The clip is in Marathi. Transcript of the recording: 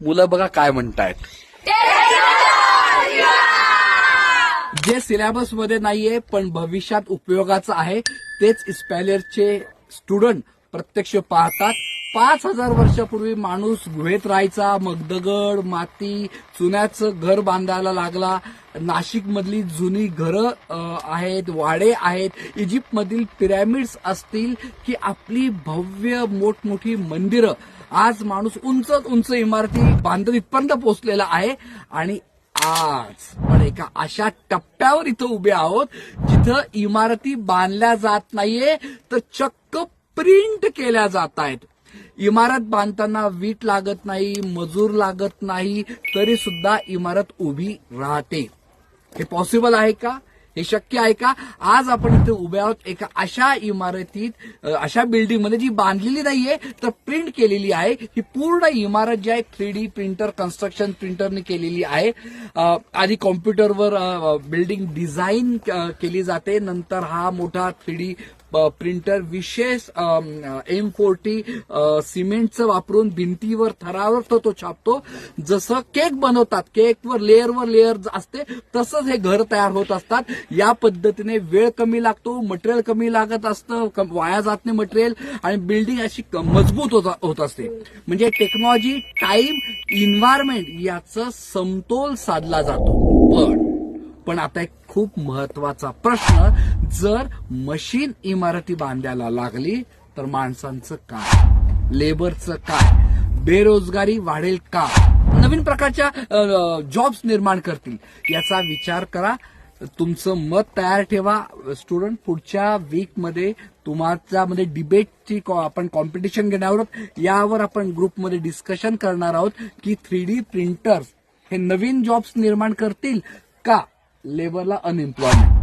मुलं बघा काय म्हणतायत. जे सिलेबस मध्ये नाहीये पण भविष्यात उपयोगाचं आहे तेच इस्पॅलियरचे स्टुडंट प्रत्यक्ष पाहतात. 5000 वर्षापूर्वी माणूस गुहेत राहायचा, मग दगड, माती, चुन्याचं घर बांधायला लागला. नाशिक मधली जुनी घरं आहेत, वाडे आहेत, इजिप्तमधील पिरॅमिड्स असतील की आपली भव्य मोठमोठी मंदिरं. आज माणूस उंच उंच इमारती बांधत इथपर्यंत पोहोचलेला आहे आणि आज पण एका अशा टप्प्यावर इथं उभे आहोत जिथं इमारती बांधल्या जात नाहीये तर चक्क प्रिंट केल्या जात आहेत. इमारत बांधताना वीट लागत नाही, मजूर लागत नाही, तरी सुद्धा इमारत उभी राहते. हे पॉसिबल आहे का? हे शक्य आहे का? आज आपण इथे उभे आहोत एका अशा इमारतीत, अशा बिल्डिंगमध्ये जी बांधलेली नाहीये तर प्रिंट केलेली आहे. ही पूर्ण इमारत जी आहे 3D प्रिंटर, कन्स्ट्रक्शन प्रिंटरने केलेली आहे. आधी कॉम्प्युटरवर बिल्डिंग डिझाईन केली जाते, नंतर हा मोठा 3D प्रिंटर विशेष M40 सिमेंटचं वापरून भिंतीवर थरावर तो छापतो. जसं केक बनवतात, केकवर लेअर असते तसंच हे घर तयार होत असतात. या पद्धतीने वेळ कमी लागतो, मटेरियल कमी लागत असतं, वाया जात नाही मटेरियल आणि बिल्डिंग अशी मजबूत होत असते. म्हणजे टेक्नॉलॉजी, टाइम, इन्व्हायरमेंट याचा समतोल साधला जातो. पण आता एक खूप महत्वाचा प्रश्न, जर मशीन इमारती बांधायला लागली तर माणसांचं काय, लेबरचं काय, बेरोजगारी वाढेल का, नवीन प्रकारच्या जॉब्स निर्माण करतील याचा विचार करा. तुमचं मत तयार ठेवा. स्टुडंट, पुढच्या वीकमध्ये तुमच्यामध्ये डिबेटची आपण कॉम्पिटिशन घेणार आहोत. यावर आपण ग्रुपमध्ये डिस्कशन करणार आहोत की 3D प्रिंटर्स हे नवीन जॉब्स निर्माण करतील का लेबरला अनएम्प्लॉयमेंट.